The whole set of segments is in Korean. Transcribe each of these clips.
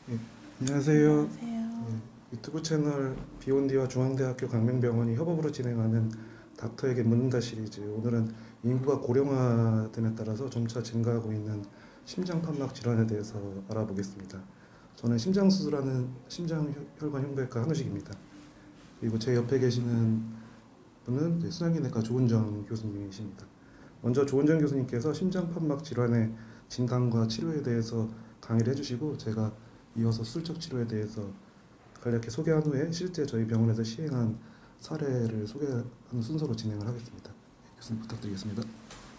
예, 안녕하세요. 안녕하세요. 유튜브 채널 비욘디와 중앙대학교 강명병원이 협업으로 진행하는 닥터에게 묻는다 시리즈. 오늘은 인구가 고령화됨에 따라서 점차 증가하고 있는 심장판막 질환에 대해서 알아보겠습니다. 저는 심장수술하는 심장혈관 흉부외과 한우식입니다. 그리고 제 옆에 계시는 분은 순환기내과 조은정 교수님이십니다. 먼저 조은정 교수님께서 심장판막 질환의 진단과 치료에 대해서 강의를 해주시고, 제가 이어서 수술적 치료에 대해서 간략히 소개한 후에 실제 저희 병원에서 시행한 사례를 소개하는 순서로 진행을 하겠습니다. 교수님 부탁드리겠습니다.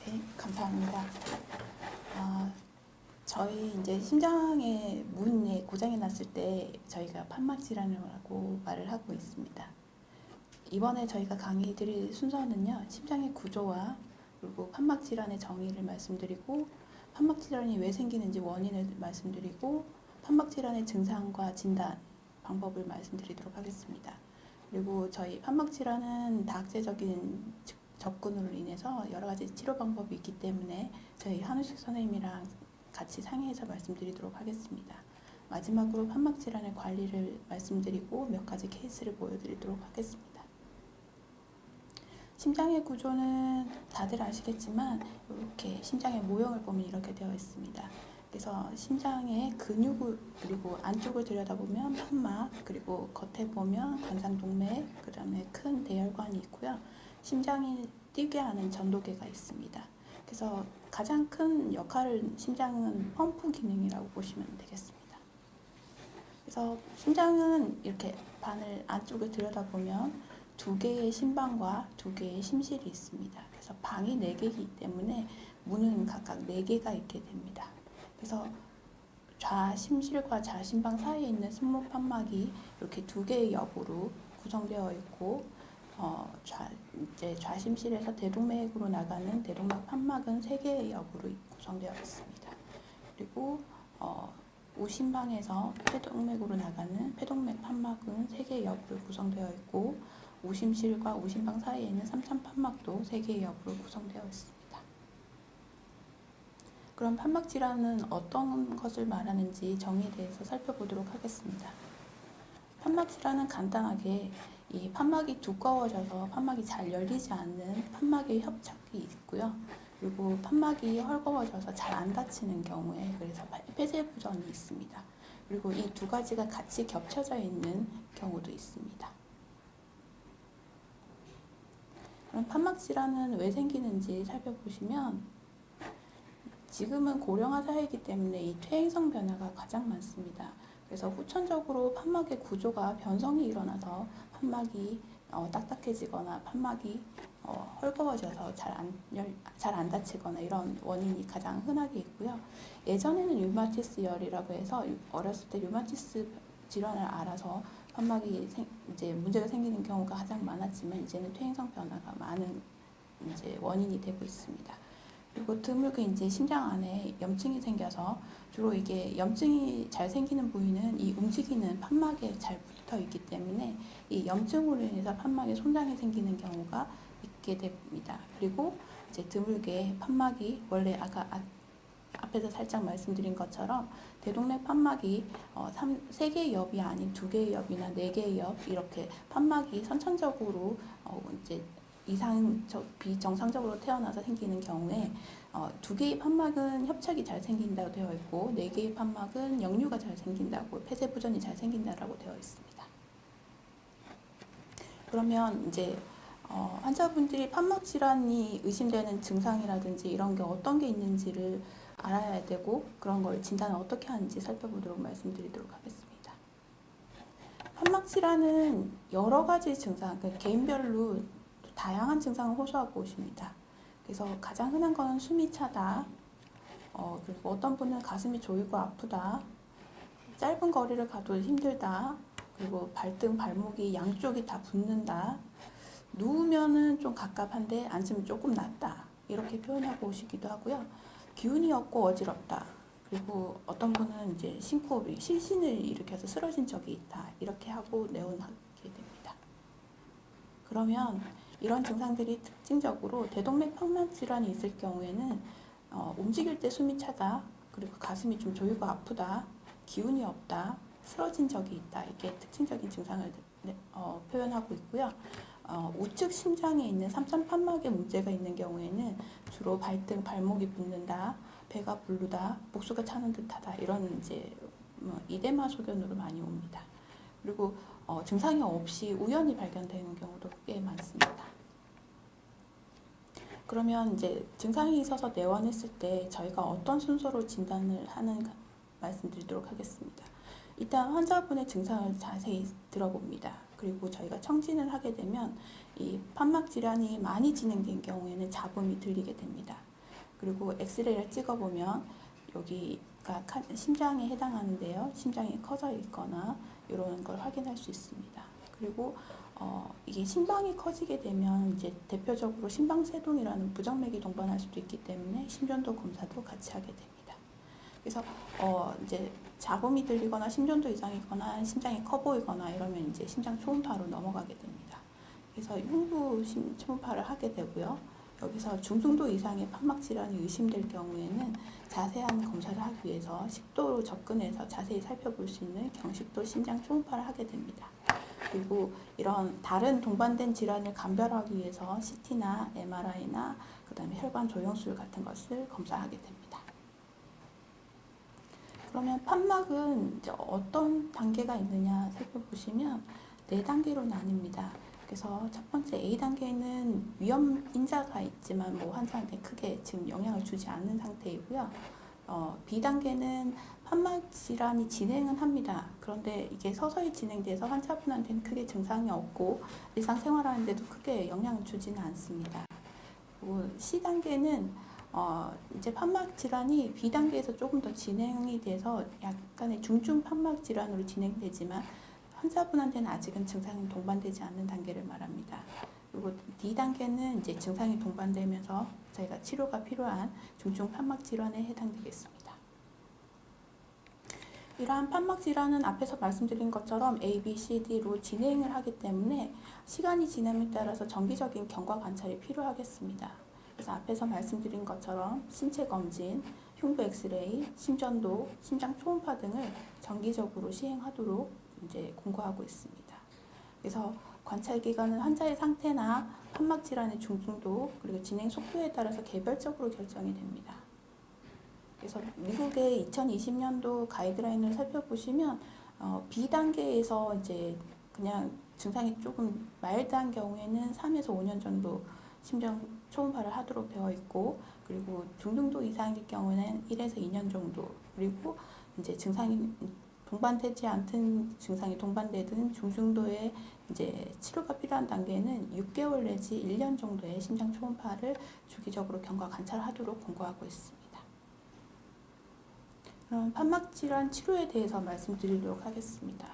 네, 감사합니다. 아, 저희 이제 심장의 문에 고장이 났을 때 저희가 판막 질환이라고 말을 하고 있습니다. 이번에 저희가 강의 드릴 순서는요, 심장의 구조와 그리고 판막 질환의 정의를 말씀드리고, 판막 질환이 왜 생기는지 원인을 말씀드리고, 판막 질환의 증상과 진단 방법을 말씀드리도록 하겠습니다. 그리고 저희 판막 질환은 다학제적인 접근으로 인해서 여러 가지 치료 방법이 있기 때문에 저희 한우식 선생님이랑 같이 상의해서 말씀드리도록 하겠습니다. 마지막으로 판막 질환의 관리를 말씀드리고 몇 가지 케이스를 보여드리도록 하겠습니다. 심장의 구조는 다들 아시겠지만 이렇게 심장의 모형을 보면 이렇게 되어 있습니다. 그래서 심장의 근육을 그리고 안쪽을 들여다보면 판막, 그리고 겉에 보면 관상동맥, 그 다음에 큰 대혈관이 있고요. 심장이 뛰게 하는 전도계가 있습니다. 그래서 가장 큰 역할을 심장은 펌프 기능이라고 보시면 되겠습니다. 그래서 심장은 이렇게 반을 안쪽을 들여다보면 두 개의 심방과 두 개의 심실이 있습니다. 그래서 방이 4개이기 때문에 문은 각각 4개가 있게 됩니다. 그래서 좌심실과 좌심방 사이에 있는 승모판막이 이렇게 두 개의 옆으로 구성되어 있고, 이제 좌심실에서 대동맥으로 나가는 대동맥 판막은 3개의 옆으로 구성되어 있습니다. 그리고 우심방에서 폐동맥으로 나가는 폐동맥 판막은 3개의 옆으로 구성되어 있고, 우심실과 우심방 사이에 있는 삼삼판막도 3개의 옆으로 구성되어 있습니다. 그럼 판막 질환은 어떤 것을 말하는지 정의에 대해서 살펴보도록 하겠습니다. 판막 질환은 간단하게 이 판막이 두꺼워져서 판막이 잘 열리지 않는 판막의 협착이 있고요. 그리고 판막이 헐거워져서 잘 안 닫히는 경우에 그래서 폐쇄부전이 있습니다. 그리고 이 두 가지가 같이 겹쳐져 있는 경우도 있습니다. 그럼 판막 질환은 왜 생기는지 살펴보시면, 지금은 고령화 사회이기 때문에 이 퇴행성 변화가 가장 많습니다. 그래서 후천적으로 판막의 구조가 변성이 일어나서 판막이 딱딱해지거나 판막이 헐거워져서 잘 안 닫히거나 이런 원인이 가장 흔하게 있고요. 예전에는 류마티스 열이라고 해서 어렸을 때 류마티스 질환을 알아서 판막이 이제 문제가 생기는 경우가 가장 많았지만, 이제는 퇴행성 변화가 많은 이제 원인이 되고 있습니다. 그리고 드물게 이제 심장 안에 염증이 생겨서, 주로 이게 염증이 잘 생기는 부위는 이 움직이는 판막에 잘 붙어 있기 때문에 이 염증으로 인해서 판막에 손상이 생기는 경우가 있게 됩니다. 그리고 이제 드물게 판막이 원래 아까 앞에서 살짝 말씀드린 것처럼 대동맥 판막이 3개의 옆이 아닌 2개의 옆이나 4개의 옆, 이렇게 판막이 선천적으로 이제 비정상적으로 태어나서 생기는 경우에 2개의 판막은 협착이 잘 생긴다고 되어 있고, 4개의 판막은 역류가 잘 생긴다고, 폐쇄부전이 잘 생긴다라고 되어 있습니다. 그러면 이제 환자분들이 판막 질환이 의심되는 증상이라든지 이런 게 어떤 게 있는지를 알아야 되고, 그런 걸 진단을 어떻게 하는지 살펴보도록 말씀드리도록 하겠습니다. 판막 질환은 여러 가지 증상, 그러니까 개인별로 다양한 증상을 호소하고 오십니다. 그래서 가장 흔한 거는 숨이 차다, 그리고 어떤 분은 가슴이 조이고 아프다, 짧은 거리를 가도 힘들다, 그리고 발등, 발목이 양쪽이 다 붓는다, 누우면은 좀 갑갑한데 앉으면 조금 낫다, 이렇게 표현하고 오시기도 하고요. 기운이 없고 어지럽다, 그리고 어떤 분은 이제 심호흡이 실신을 일으켜서 쓰러진 적이 있다, 이렇게 하고 내원하게 됩니다. 그러면 이런 증상들이 특징적으로 대동맥 판막 질환이 있을 경우에는 움직일 때 숨이 차다, 그리고 가슴이 좀 조이고 아프다, 기운이 없다, 쓰러진 적이 있다. 이게 특징적인 증상을 표현하고 있고요. 우측 심장에 있는 삼삼판막에 문제가 있는 경우에는 주로 발등, 발목이 붓는다, 배가 부르다, 목수가 차는 듯하다 이런 이제 이데마 소견으로 많이 옵니다. 그리고 증상이 없이 우연히 발견되는 경우도 꽤 많습니다. 그러면 이제 증상이 있어서 내원했을 때 저희가 어떤 순서로 진단을 하는 말씀드리도록 하겠습니다. 일단 환자분의 증상을 자세히 들어봅니다. 그리고 저희가 청진을 하게 되면 이 판막 질환이 많이 진행된 경우에는 잡음이 들리게 됩니다. 그리고 엑스레이를 찍어보면 여기가 심장에 해당하는데요. 심장이 커져 있거나 이런 걸 확인할 수 있습니다. 그리고 이게 심방이 커지게 되면 이제 대표적으로 심방세동이라는 부정맥이 동반할 수도 있기 때문에 심전도 검사도 같이 하게 됩니다. 그래서 이제 잡음이 들리거나 심전도 이상이거나 심장이 커 보이거나 이러면 이제 심장 초음파로 넘어가게 됩니다. 그래서 흉부 초음파를 하게 되고요. 여기서 중등도 이상의 판막 질환이 의심될 경우에는 자세한 검사를 하기 위해서 식도로 접근해서 자세히 살펴볼 수 있는 경식도 심장 초음파를 하게 됩니다. 그리고 이런 다른 동반된 질환을 감별하기 위해서 CT나 MRI나 그다음에 혈관 조영술 같은 것을 검사하게 됩니다. 그러면 판막은 이제 어떤 단계가 있느냐 살펴보시면 4단계로 나뉩니다. 그래서 첫 번째 A단계는 위험 인자가 있지만 환자한테 크게 지금 영향을 주지 않는 상태이고요. B단계는 판막 질환이 진행은 합니다. 그런데 이게 서서히 진행돼서 환자분한테는 크게 증상이 없고 일상생활하는데도 크게 영향을 주지는 않습니다. 그리고 C단계는 이제 판막 질환이 B단계에서 조금 더 진행이 돼서 약간의 중증 판막 질환으로 진행되지만 환자분한테는 아직은 증상이 동반되지 않는 단계를 말합니다. 그리고 D단계는 이제 증상이 동반되면서 저희가 치료가 필요한 중증 판막 질환에 해당되겠습니다. 이러한 판막 질환은 앞에서 말씀드린 것처럼 A, B, C, D로 진행을 하기 때문에 시간이 지남에 따라서 정기적인 경과 관찰이 필요하겠습니다. 그래서 앞에서 말씀드린 것처럼 신체 검진, 흉부 엑스레이, 심전도, 심장 초음파 등을 정기적으로 시행하도록 이제 공고하고 있습니다. 그래서 관찰 기간은 환자의 상태나 판막 질환의 중증도 그리고 진행 속도에 따라서 개별적으로 결정이 됩니다. 그래서 미국의 2020년도 가이드라인을 살펴보시면 B단계에서 이제 그냥 증상이 조금 마일드한 경우에는 3에서 5년 정도 심장 초음파를 하도록 되어 있고, 그리고 중등도 이상일 경우에는 1에서 2년 정도, 그리고 이제 증상이 동반되지 않든 증상이 동반되든 중증도의 이제 치료가 필요한 단계는 6개월 내지 1년 정도의 심장 초음파를 주기적으로 경과 관찰하도록 권고하고 있습니다. 그럼 판막 질환 치료에 대해서 말씀드리도록 하겠습니다.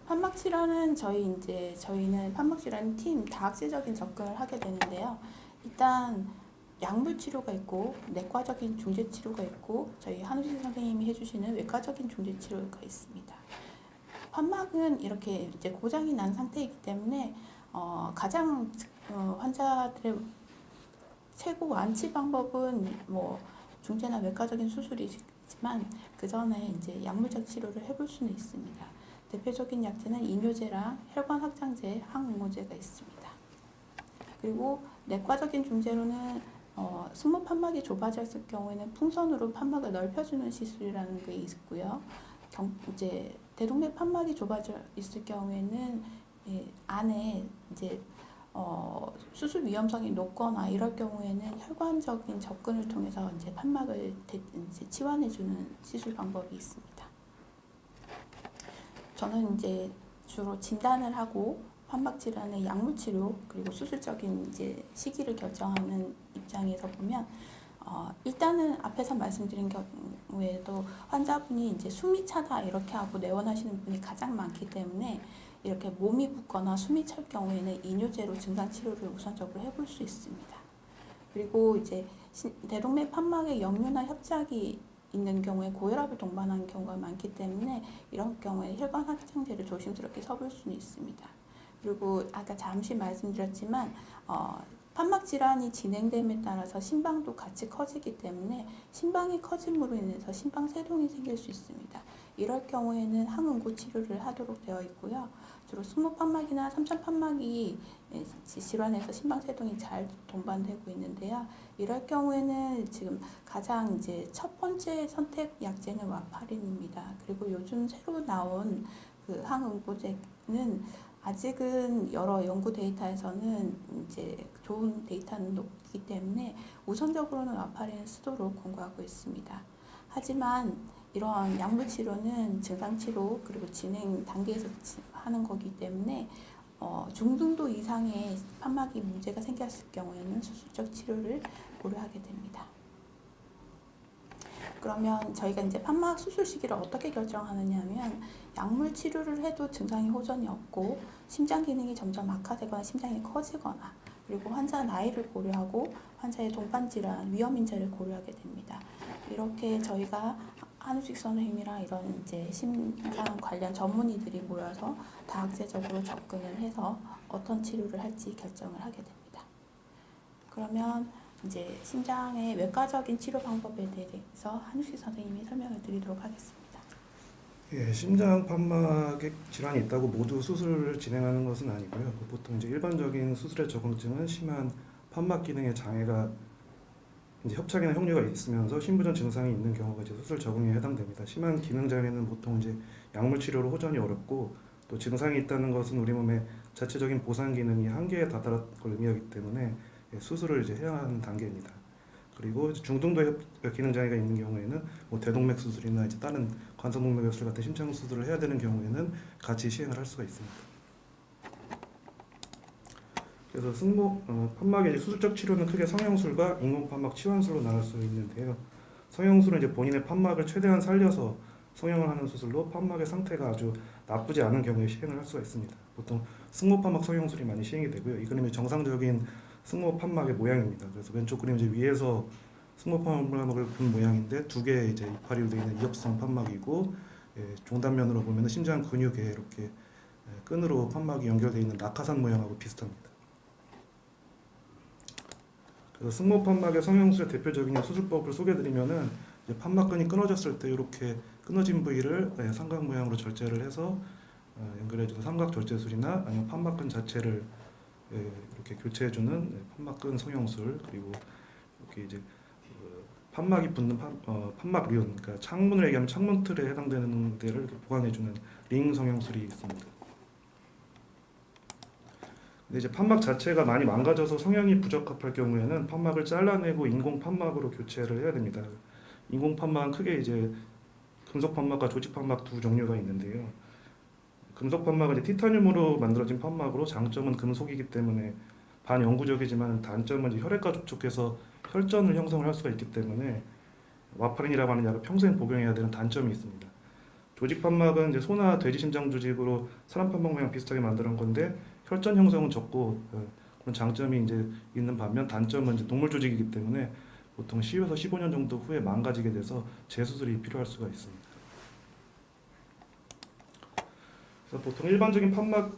판막 질환은 저희는 판막 질환 팀 다학제적인 접근을 하게 되는데요. 일단 약물 치료가 있고 내과적인 중재 치료가 있고 저희 한우진 선생님이 해주시는 외과적인 중재 치료가 있습니다. 판막은 이렇게 이제 고장이 난 상태이기 때문에 가장 환자들의 최고 완치 방법은 중재나 외과적인 수술이지만 그 전에 이제 약물적 치료를 해볼 수는 있습니다. 대표적인 약제는 이뇨제랑 혈관 확장제, 항응고제가 있습니다. 그리고 내과적인 중재로는 승모 판막이 좁아졌을 경우에는 풍선으로 판막을 넓혀주는 시술이라는 게 있고요. 이제 대동맥 판막이 좁아져 있을 경우에는 안에 이제 수술 위험성이 높거나 이럴 경우에는 혈관적인 접근을 통해서 이제 판막을 이제 치환해주는 시술 방법이 있습니다. 저는 이제 주로 진단을 하고 판막 질환의 약물 치료 그리고 수술적인 이제 시기를 결정하는 입장에서 보면 일단은 앞에서 말씀드린 경우에도 환자분이 이제 숨이 차다 이렇게 하고 내원하시는 분이 가장 많기 때문에 이렇게 몸이 붓거나 숨이 찰 경우에는 이뇨제로 증상 치료를 우선적으로 해볼 수 있습니다. 그리고 이제 대동맥 판막에 역류나 협착이 있는 경우에 고혈압을 동반하는 경우가 많기 때문에 이런 경우에 혈관 확장제를 조심스럽게 써볼 수는 있습니다. 그리고 아까 잠시 말씀드렸지만 판막 질환이 진행됨에 따라서 심방도 같이 커지기 때문에 심방이 커짐으로 인해서 심방 세동이 생길 수 있습니다. 이럴 경우에는 항응고 치료를 하도록 되어 있고요. 주로 승모판막이나 삼천판막이 질환에서 심방 세동이 잘 동반되고 있는데요. 이럴 경우에는 지금 가장 이제 첫 번째 선택 약제는 와파린입니다. 그리고 요즘 새로 나온 그 항응고제는 아직은 여러 연구 데이터에서는 이제 좋은 데이터는 높기 때문에 우선적으로는 와파린을 쓰도록 권고하고 있습니다. 하지만 이런 약물 치료는 증상 치료 그리고 진행 단계에서 하는 거기 때문에 중등도 이상의 판막이 문제가 생겼을 경우에는 수술적 치료를 고려하게 됩니다. 그러면 저희가 이제 판막 수술 시기를 어떻게 결정하느냐 하면 약물 치료를 해도 증상이 호전이 없고 심장 기능이 점점 악화되거나 심장이 커지거나 그리고 환자 나이를 고려하고 환자의 동반 질환, 위험 인자를 고려하게 됩니다. 이렇게 저희가 한우식 선생님이랑 이런 이제 심장 관련 전문의들이 모여서 다학제적으로 접근을 해서 어떤 치료를 할지 결정을 하게 됩니다. 그러면 이제 심장의 외과적인 치료 방법에 대해서 한우식 선생님이 설명을 드리도록 하겠습니다. 예, 심장 판막에 질환이 있다고 모두 수술을 진행하는 것은 아니고요. 보통 이제 일반적인 수술의 적응증은 심한 판막 기능의 장애가 이제 협착이나 흉류가 있으면서 심부전 증상이 있는 경우가 이제 수술 적응에 해당됩니다. 심한 기능 장애는 보통 이제 약물 치료로 호전이 어렵고 또 증상이 있다는 것은 우리 몸의 자체적인 보상 기능이 한계에 다다른 걸 의미하기 때문에 수술을 이제 해야 하는 단계입니다. 그리고 중등도 기능 장애가 있는 경우에는 뭐 대동맥 수술이나 이제 다른 관성동맥 수술 같은 심장 수술을 해야 되는 경우에는 같이 시행을 할 수가 있습니다. 그래서 판막의 수술적 치료는 크게 성형술과 인공판막 치환술로 나눌 수 있는데요. 성형술은 이제 본인의 판막을 최대한 살려서 성형을 하는 수술로 판막의 상태가 아주 나쁘지 않은 경우에 시행을 할 수가 있습니다. 보통 승모판막 성형술이 많이 시행이 되고요. 이 그림이 정상적인 승모판막의 모양입니다. 그래서 왼쪽 그림 이제 위에서 승모판막을 본 모양인데 두 개의 이제 이파리로 되어 있는 이엽성 판막이고 종단면으로 보면 심장 근육에 이렇게 끈으로 판막이 연결되어 있는 낙하산 모양하고 비슷합니다. 그래서 승모판막의 성형술의 대표적인 수술법을 소개해드리면은 이제 판막근이 끊어졌을 때 이렇게 끊어진 부위를 삼각 모양으로 절제를 해서 연결해주는 삼각 절제술이나 아니면 판막근 자체를 이렇게 교체해주는 판막근 성형술 그리고 이렇게 이제 판막이 붙는 판막륜 그러니까 창문을 얘기하면 창문 틀에 해당되는 데를 이렇게 보강해주는 링 성형술이 있습니다. 근데 이제 판막 자체가 많이 망가져서 성형이 부적합할 경우에는 판막을 잘라내고 인공 판막으로 교체를 해야 됩니다. 인공 판막은 크게 이제 금속 판막과 조직 판막 두 종류가 있는데요. 금속 판막은 이제 티타늄으로 만들어진 판막으로 장점은 금속이기 때문에 반영구적이지만 단점은 이제 혈액과 접촉해서 혈전을 형성을 할 수가 있기 때문에 와파린이라고 하는 약을 평생 복용해야 되는 단점이 있습니다. 조직 판막은 이제 소나 돼지 심장 조직으로 사람 판막 모양 비슷하게 만드는 건데 혈전 형성은 적고 그런 장점이 이제 있는 반면 단점은 이제 동물 조직이기 때문에 보통 10에서 15년 정도 후에 망가지게 돼서 재수술이 필요할 수가 있습니다. 그래서 보통 일반적인 판막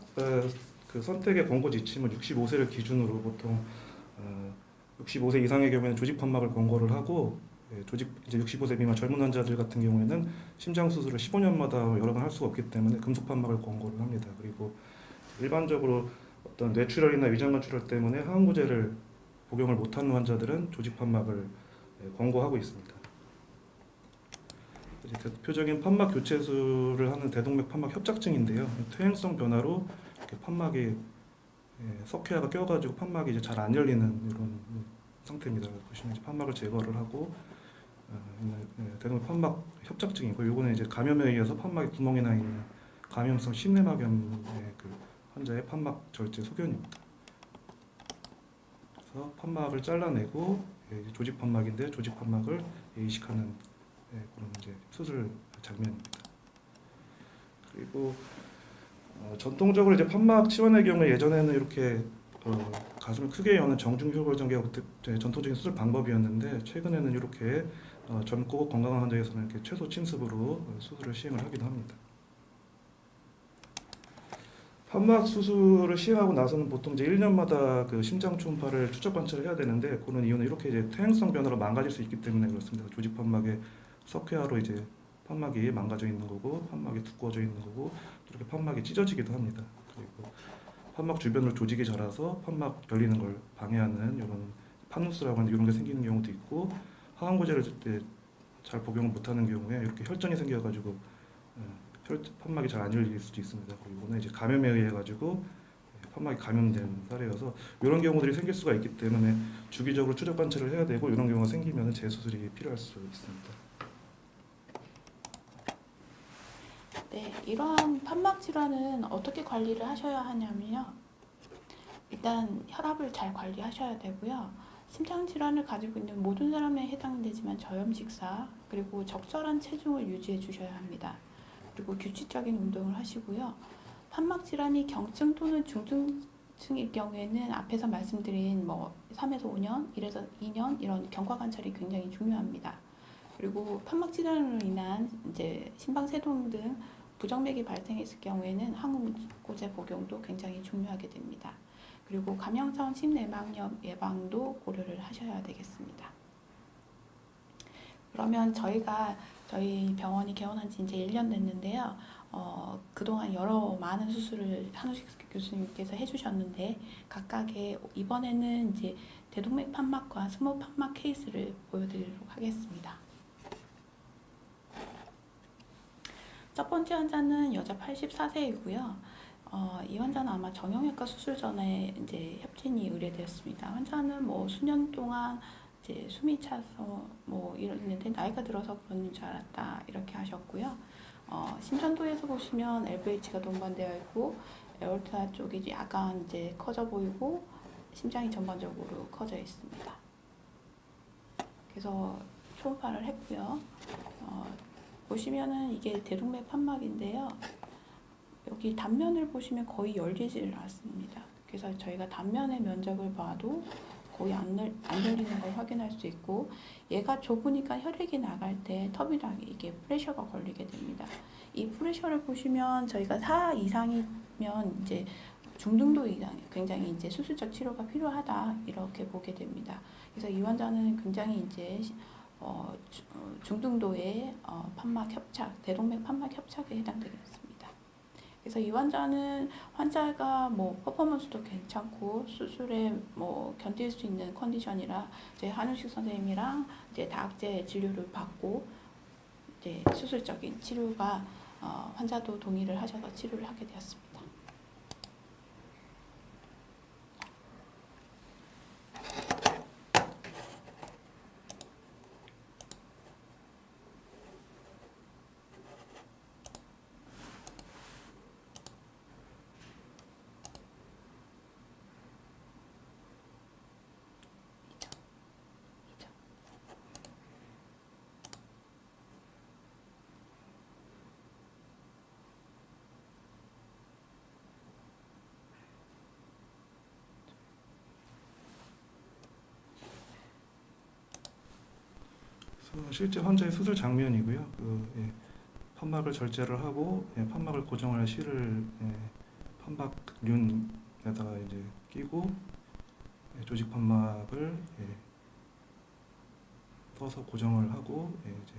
그 선택의 권고 지침은 65세를 기준으로 보통 65세 이상의 경우에는 조직 판막을 권고를 하고 조직 이제 65세 미만 젊은 환자들 같은 경우에는 심장 수술을 15년마다 여러 번 할 수가 없기 때문에 금속 판막을 권고를 합니다. 그리고 일반적으로 어떤 뇌출혈이나 위장관 출혈 때문에 항응고제를 복용을 못하는 환자들은 조직 판막을 권고하고 있습니다. 이제 대표적인 판막 교체술을 하는 대동맥 판막 협착증인데요. 퇴행성 변화로 이렇게 판막에 석회화가 껴가지고 판막이 이제 잘 안 열리는 이런 상태입니다. 보시면 이제 판막을 제거를 하고 대동맥 판막 협착증이고, 이거는 이제 감염에 의해서 판막에 구멍이 나 있는 감염성 심내막염의 그 환자의 판막 절제 소견입니다. 그래서 판막을 잘라내고 조직 판막인데 조직 판막을 이식하는 그런 이제 수술 장면입니다. 그리고 전통적으로 이제 판막 치환의 경우에 예전에는 이렇게 가슴을 크게 여는 정중혈골전개가 전통적인 수술 방법이었는데 최근에는 이렇게 젊고 건강한 환자에서는 이렇게 최소 침습으로 수술을 시행을 하기도 합니다. 판막 수술을 시행하고 나서는 보통 이제 1년마다 그 심장 초음파를 추적 관찰을 해야 되는데, 그는 이유는 이렇게 이제 퇴행성 변화로 망가질 수 있기 때문에 그렇습니다. 조직 판막의 석회화로 이제 판막이 망가져 있는 거고, 판막이 두꺼워져 있는 거고, 이렇게 판막이 찢어지기도 합니다. 그리고 판막 주변으로 조직이 자라서 판막 열리는 걸 방해하는 이런 파누스라고 하는 이런 게 생기는 경우도 있고, 항암고제를 잘 복용을 못하는 경우에 이렇게 혈전이 생겨가지고 판막이 잘 안 열릴 수도 있습니다. 그리고 이거는 이제 감염에 의해 가지고 판막이 감염된 사례여서 이런 경우들이 생길 수가 있기 때문에 주기적으로 추적 관찰을 해야 되고, 이런 경우가 생기면 재수술이 필요할 수 있습니다. 네, 이러한 판막 질환은 어떻게 관리를 하셔야 하냐면요. 일단 혈압을 잘 관리하셔야 되고요. 심장 질환을 가지고 있는 모든 사람에 해당되지만 저염 식사, 그리고 적절한 체중을 유지해 주셔야 합니다. 그리고 규칙적인 운동을 하시고요. 판막 질환이 경증 또는 중증일 경우에는 앞에서 말씀드린 3에서 5년, 1에서 2년 이런 경과 관찰이 굉장히 중요합니다. 그리고 판막 질환으로 인한 이제 심방세동 등 부정맥이 발생했을 경우에는 항우고제 복용도 굉장히 중요하게 됩니다. 그리고 감염성 심내막염 예방도 고려를 하셔야 되겠습니다. 그러면 저희 병원이 개원한 지 이제 1년 됐는데요. 그동안 많은 수술을 한우식 교수님께서 해주셨는데, 각각의 이번에는 이제 대동맥 판막과 승모 판막 케이스를 보여드리도록 하겠습니다. 첫 번째 환자는 여자 84세이고요. 이 환자는 아마 정형외과 수술 전에 이제 협진이 의뢰되었습니다. 환자는 수년 동안 이제 숨이 차서 이랬는데 나이가 들어서 그런 줄 알았다 이렇게 하셨고요. 심전도에서 보시면 LVH가 동반되어 있고, 에올타 쪽이 약간 이제 커져 보이고, 심장이 전반적으로 커져 있습니다. 그래서 초음파를 했고요. 보시면은 이게 대동맥 판막인데요. 여기 단면을 보시면 거의 열리지를 않습니다. 그래서 저희가 단면의 면적을 봐도 거의 안 열리는 걸 확인할 수 있고, 얘가 좁으니까 혈액이 나갈 때 터빈하게 이게 프레셔가 걸리게 됩니다. 이 프레셔를 보시면 저희가 4 이상이면 이제 중등도 이상 굉장히 이제 수술적 치료가 필요하다 이렇게 보게 됩니다. 그래서 이 환자는 굉장히 이제 중등도의 판막 협착, 대동맥 판막 협착에 해당되겠습니다. 그래서 이 환자가 퍼포먼스도 괜찮고 수술에 견딜 수 있는 컨디션이라 이제 한우식 선생님이랑 이제 다학제 진료를 받고 이제 수술적인 치료가 환자도 동의를 하셔서 치료를 하게 되었습니다. 실제 환자의 수술 장면이고요. 판막을 절제를 하고 판막을 고정할 실을 판막륜에다가 이제 끼고 조직 판막을 떠서 고정을 하고 이제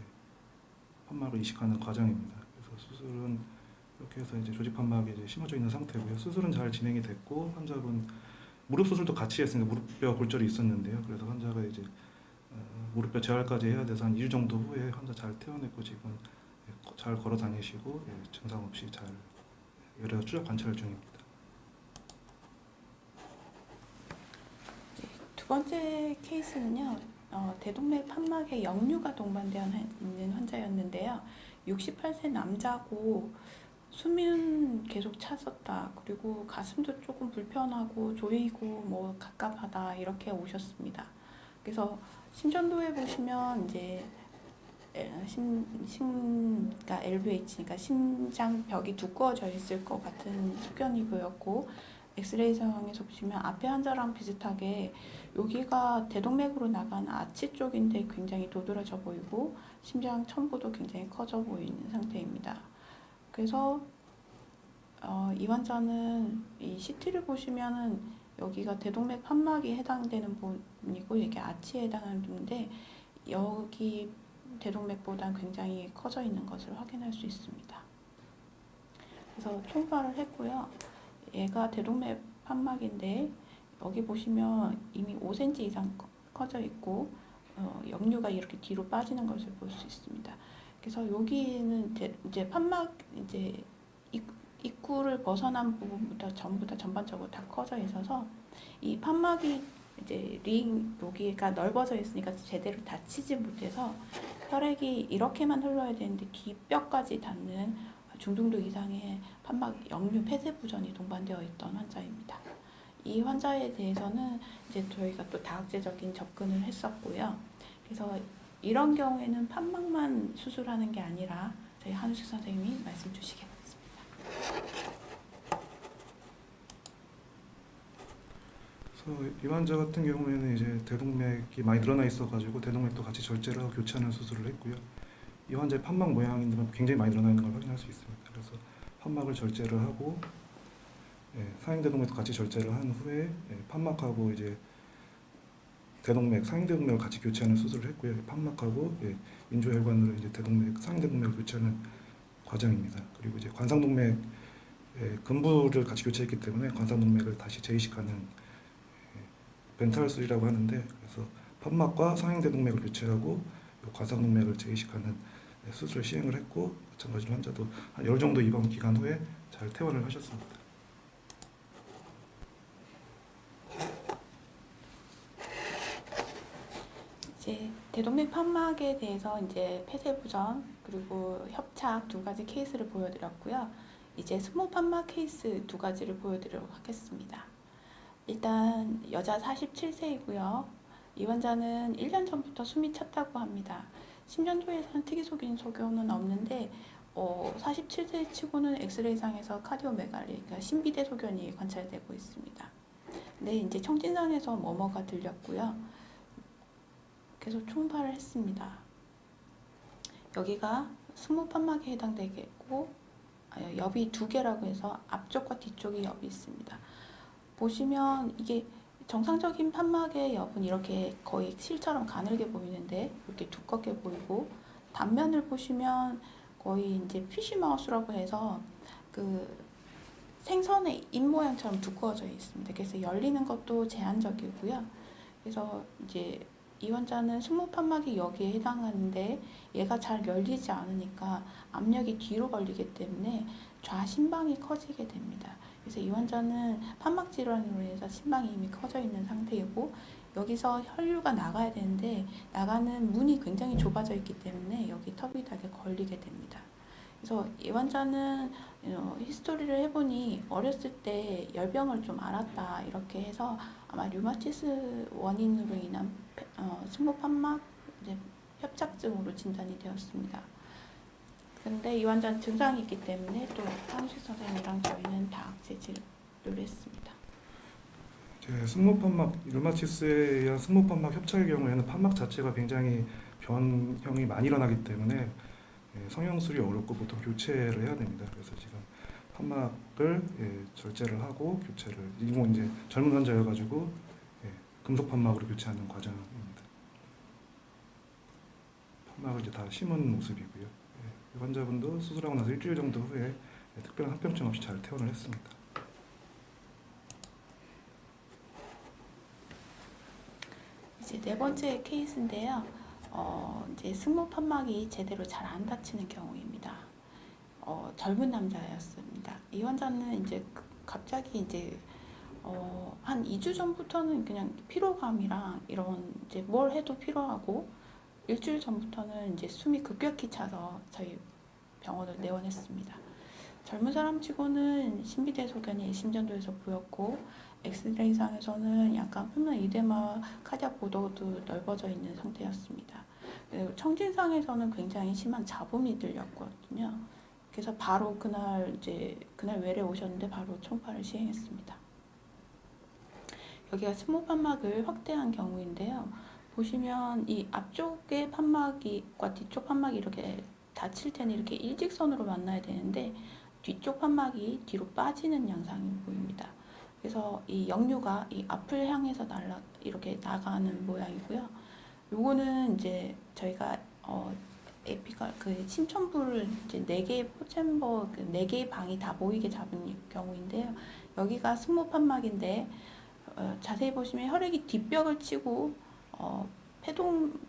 판막을 이식하는 과정입니다. 그래서 수술은 이렇게 해서 이제 조직 판막이 이제 심어져 있는 상태고요. 수술은 잘 진행이 됐고, 환자분 무릎 수술도 같이 했으니까 무릎뼈 골절이 있었는데요. 그래서 환자가 이제 무릎뼈 재활까지 해야 돼서 한 2주 정도 후에 환자 잘 퇴원했고, 지금 잘 걸어 다니시고 증상 없이 잘 여러 추적 관찰 중입니다. 두 번째 케이스는요. 대동맥 판막에 역류가 동반되어 있는 환자였는데요. 68세 남자고 숨은 계속 찼었다. 그리고 가슴도 조금 불편하고 조이고 갑갑하다 이렇게 오셨습니다. 그래서 심전도에 보시면 이제 그러니까 LVH니까 심장벽이 두꺼워져 있을 것 같은 소견이 보였고, 엑스레이 상황에서 보시면 앞에 환자랑 비슷하게 여기가 대동맥으로 나간 아치 쪽인데 굉장히 도드라져 보이고, 심장 첨부도 굉장히 커져 보이는 상태입니다. 그래서 이 환자는 이 CT를 보시면은 여기가 대동맥 판막이 해당되는 부분이고 이게 아치에 해당하는 부분인데 여기 대동맥보다 굉장히 커져 있는 것을 확인할 수 있습니다. 그래서 총괄을 했고요. 얘가 대동맥 판막인데 여기 보시면 이미 5cm 이상 커져 있고 역류가 이렇게 뒤로 빠지는 것을 볼 수 있습니다. 그래서 여기는 이제 판막 이제 입구를 벗어난 부분부터 전부 다 전반적으로 다 커져 있어서 이 판막이 이제 여기가 넓어져 있으니까 제대로 닫히지 못해서 혈액이 이렇게만 흘러야 되는데 뒷뼈까지 닿는 중등도 이상의 판막 역류 폐쇄 부전이 동반되어 있던 환자입니다. 이 환자에 대해서는 이제 저희가 또 다학제적인 접근을 했었고요. 그래서 이런 경우에는 판막만 수술하는 게 아니라 저희 한우식 선생님이 말씀 주시겠습니다. 그래서 이 환자 같은 경우에는 이제 대동맥이 많이 늘어나 있어가지고 대동맥도 같이 절제를 하고 교체하는 수술을 했고요. 이 환자의 판막 모양이 굉장히 많이 늘어나 있는 걸 확인할 수 있습니다. 그래서 판막을 절제를 하고 상행대동맥도 같이 절제를 한 후에 판막하고 이제 대동맥, 상행대동맥을 같이 교체하는 수술을 했고요. 판막하고 인조혈관으로 이제 대동맥, 상행대동맥을 교체하는 과정입니다. 그리고 이제 관상동맥 근부를 같이 교체했기 때문에 관상동맥을 다시 재이식하는 벤탈술이라고 하는데 그래서 판막과 상행대동맥을 교체하고 관상동맥을 재이식하는 수술을 시행을 했고 마찬가지로 환자도 한 열 정도 입원 기간 후에 잘 퇴원을 하셨습니다. 이제 대동맥 판막에 대해서 이제 폐쇄부전 그리고 협착 두 가지 케이스를 보여드렸고요. 이제 승모 판막 케이스 두 가지를 보여드리도록 하겠습니다. 일단 여자 47세이고요. 이 환자는 1년 전부터 숨이 찼다고 합니다. 심전도에서는 특이소견 소견은 없는데 47세 치고는 엑스레이상에서 카디오메갈리, 그러니까 심비대 소견이 관찰되고 있습니다. 네, 이제 청진상에서 뭐뭐가 들렸고요. 계속 총발을 했습니다. 여기가 승모 판막에 해당되겠고 엽이 두 개라고 해서 앞쪽과 뒤쪽에 엽이 있습니다. 보시면 이게 정상적인 판막의 엽은 이렇게 거의 실처럼 가늘게 보이는데 이렇게 두껍게 보이고 단면을 보시면 거의 이제 피쉬마우스라고 해서 그 생선의 입 모양처럼 두꺼워져 있습니다. 그래서 열리는 것도 제한적이고요. 그래서 이제 이 환자는 승모 판막이 여기에 해당하는데 얘가 잘 열리지 않으니까 압력이 뒤로 걸리기 때문에 좌심방이 커지게 됩니다. 그래서 이 환자는 판막 질환으로 인해서 심방이 이미 커져 있는 상태이고 여기서 혈류가 나가야 되는데 나가는 문이 굉장히 좁아져 있기 때문에 여기 터비닥에 걸리게 됩니다. 그래서 이 환자는 히스토리를 해보니 어렸을 때 열병을 좀 앓았다 이렇게 해서 아마 류마티스 원인으로 인한 승모 판막 협착증으로 진단이 되었습니다. 근데 이 환자는 증상이 있기 때문에 또 한우식 선생님이랑 저희는 다학제 진료를 했습니다. 승모판막 류마티스에 의한 승모판막 협착의 경우에는 판막 자체가 굉장히 변형이 많이 일어나기 때문에 성형술이 어렵고 보통 교체를 해야 됩니다. 그래서 지금 판막을 절제를 하고 교체를 이건 이제 젊은 환자여가지고 금속 판막으로 교체하는 과정입니다. 판막을 이제 다 심은 모습이고요. 이 환자분도 수술하고 나서 일주일 정도 후에 특별한 합병증 없이 잘 퇴원을 했습니다. 이제 네 번째 케이스인데요. 이제 승모 판막이 제대로 잘 안 닫히는 경우입니다. 젊은 남자였습니다. 이 환자는 이제 갑자기 이제 한 2주 전부터는 그냥 피로감이랑 이런 이제 뭘 해도 피로하고 일주일 전부터는 이제 숨이 급격히 차서 저희 병원을 내원했습니다. 젊은 사람치고는 신비대 소견이 심전도에서 보였고 엑스레이상에서는 약간 흡면 이데마 카디악 보도도 넓어져 있는 상태였습니다. 그리고 청진상에서는 굉장히 심한 잡음이 들렸거든요. 그래서 바로 그날 외래 오셨는데 바로 총파를 시행했습니다. 여기가 승모 판막을 확대한 경우인데요. 보시면 이 앞쪽의 판막과 뒤쪽 판막이 이렇게 닫힐 때는 이렇게 일직선으로 만나야 되는데 뒤쪽 판막이 뒤로 빠지는 양상이 보입니다. 그래서 이 역류가 이 앞을 향해서 이렇게 나가는 모양이고요. 요거는 이제 저희가 에피가 그 침천부를 이제 4개의 포챔버, 그 4개의 방이 다 보이게 잡은 경우인데요. 여기가 승모 판막인데 자세히 보시면 혈액이 뒷벽을 치고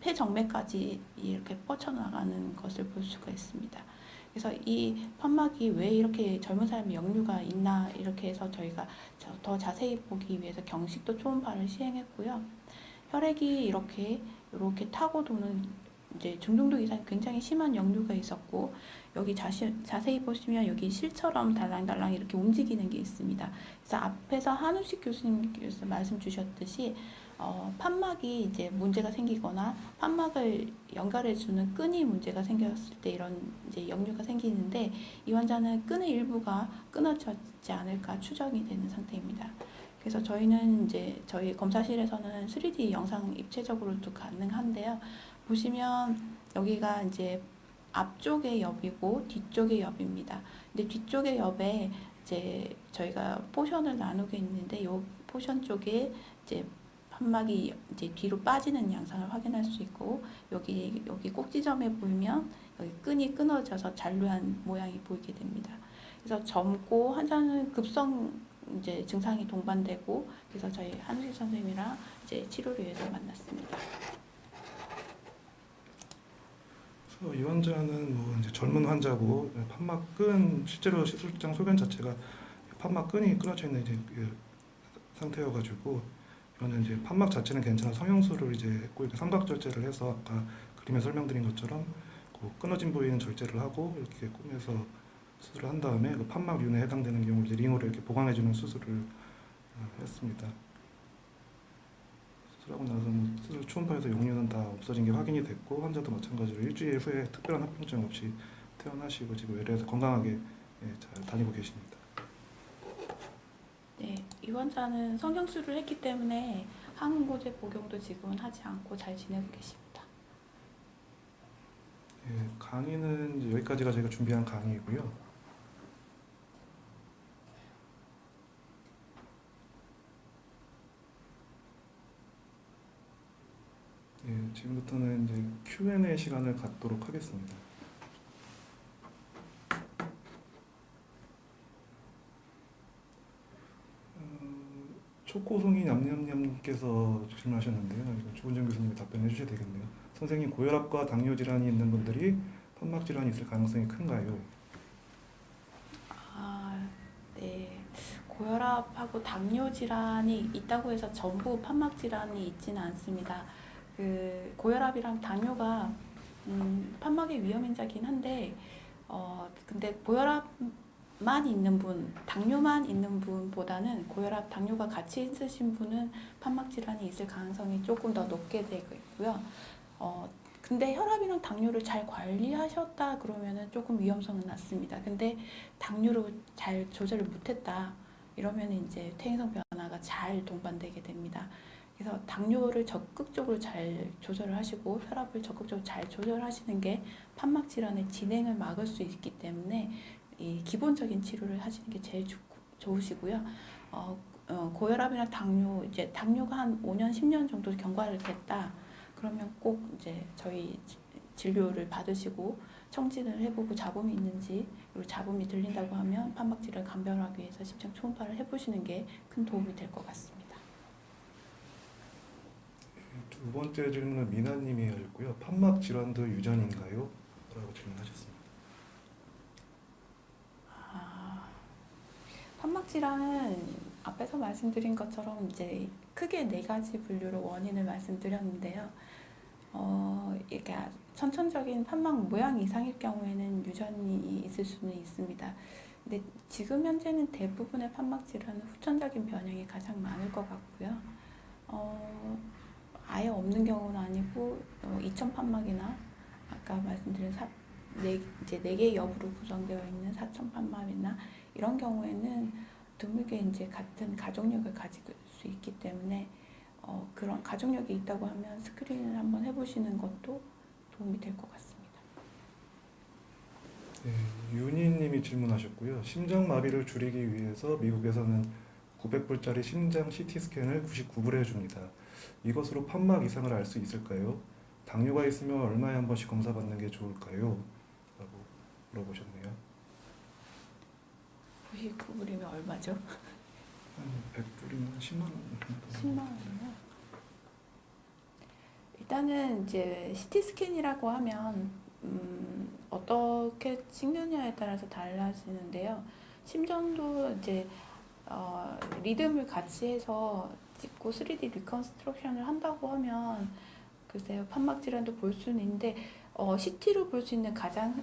폐정맥까지 이렇게 뻗쳐나가는 것을 볼 수가 있습니다. 그래서 이 판막이 왜 이렇게 젊은 사람이 역류가 있나 이렇게 해서 저희가 더 자세히 보기 위해서 경식도 초음파를 시행했고요. 혈액이 이렇게 타고 도는 이제 중등도 이상 굉장히 심한 역류가 있었고 여기 자세히 보시면 여기 실처럼 달랑달랑 이렇게 움직이는 게 있습니다. 그래서 앞에서 한우식 교수님께서 말씀 주셨듯이 판막이 이제 문제가 생기거나 판막을 연결해주는 끈이 문제가 생겼을 때 이런 이제 역류가 생기는데 이 환자는 끈의 일부가 끊어졌지 않을까 추정이 되는 상태입니다. 그래서 저희는 이제 저희 검사실에서는 3D 영상 입체적으로도 가능한데요. 보시면 여기가 이제 앞쪽의 옆이고 뒤쪽의 옆입니다. 근데 뒤쪽의 옆에 이제 저희가 포션을 나누게 있는데 이 포션 쪽에 이제 판막이 이제 뒤로 빠지는 양상을 확인할 수 있고 여기 꼭지점에 보이면 여기 끈이 끊어져서 잔류한 모양이 보이게 됩니다. 그래서 젊고 환자는 급성 이제 증상이 동반되고 그래서 저희 한우식 선생님이랑 이제 치료를 위해서 만났습니다. 이 환자는 뭐 이제 젊은 환자고 판막끈 실제로 시술장 소견 자체가 판막끈이 끊어져 있는 이제 그 상태여가지고 이거는 이제 판막 자체는 괜찮아 성형수를 이제 했고 이렇게 삼각 절제를 해서 아까 그림에 설명드린 것처럼 그 끊어진 부위는 절제를 하고 이렇게 꾸며서 수술을 한 다음에 그 판막륜에 해당되는 경우 이제 링으로 이렇게 보강해주는 수술을 했습니다. 수술하고 나서 수술 초음파에서 역류는 다 없어진 게 확인이 됐고 환자도 마찬가지로 일주일 후에 특별한 합병증 없이 퇴원하시고 지금 외래에서 건강하게 잘 다니고 계십니다. 네, 이 환자는 성형수술을 했기 때문에 항응고제 복용도 지금은 하지 않고 잘 지내고 계십니다. 강의는 이제 여기까지가 제가 준비한 강의이고요. 지금부터는 이제 Q&A 시간을 갖도록 하겠습니다. 초코송이 냠냠냠께서 질문하셨는데요. 이거 조은정 교수님이 답변해 주셔야 되겠네요. 선생님, 고혈압과 당뇨 질환이 있는 분들이 판막 질환이 있을 가능성이 큰가요? 네. 고혈압하고 당뇨 질환이 있다고 해서 전부 판막 질환이 있지는 않습니다. 그 고혈압이랑 당뇨가 판막의 위험 인자긴 한데 근데 고혈압만 있는 분, 당뇨만 있는 분보다는 고혈압, 당뇨가 같이 있으신 분은 판막 질환이 있을 가능성이 조금 더 높게 되고 있고요. 근데 혈압이랑 당뇨를 잘 관리하셨다 그러면은 조금 위험성은 낮습니다. 근데 당뇨를 잘 조절을 못했다 이러면 이제 퇴행성 변화가 잘 동반되게 됩니다. 그래서 당뇨를 적극적으로 잘 조절을 하시고 혈압을 적극적으로 잘 조절하시는 게 판막 질환의 진행을 막을 수 있기 때문에 이 기본적인 치료를 하시는 게 제일 좋으시고요. 고혈압이나 당뇨, 이제 당뇨가 한 5년, 10년 정도 경과를 됐다. 그러면 꼭 이제 저희 진료를 받으시고 청진을 해보고 잡음이 있는지 그리고 잡음이 들린다고 하면 판막 질환을 감별하기 위해서 심장 초음파를 해보시는 게 큰 도움이 될 것 같습니다. 두 번째 질문은 미나님이 하셨고요. 판막 질환도 유전인가요? 라고 질문하셨습니다. 판막 질환은 앞에서 말씀드린 것처럼 이제 크게 4가지 분류로 원인을 말씀드렸는데요. 이렇게 선천적인 판막 모양 이상일 경우에는 유전이 있을 수는 있습니다. 근데 지금 현재는 대부분의 판막 질환은 후천적인 변형이 가장 많을 것 같고요. 아예 없는 경우는 아니고 이천 판막이나 아까 말씀드린 이제 4개의 엽으로 구성되어 있는 사천 판막이나 이런 경우에는 드물게 이제 같은 가족력을 가지고 수 있기 때문에 그런 가족력이 있다고 하면 스크린을 한번 해보시는 것도 도움이 될 것 같습니다. 네, 윤희님이 질문하셨고요. 심장마비를 줄이기 위해서 미국에서는 900불짜리 심장 CT 스캔을 99불에 줍니다. 이것으로 판막 이상을 알 수 있을까요? 당뇨가 있으면 얼마에 한 번씩 검사 받는 게 좋을까요? 라고 물어보셨네요. 99불이면 얼마죠? 한 100불이면 10만 원. 10만 원이요. 일단은 이제 CT 스캔이라고 하면 어떻게 찍느냐에 따라서 달라지는데요. 심전도 이제 리듬을 같이 해서 찍고 3D 리컨스트럭션을 한다고 하면 글쎄요, 판막 질환도 볼 수는 있는데 CT로 볼 수 있는 가장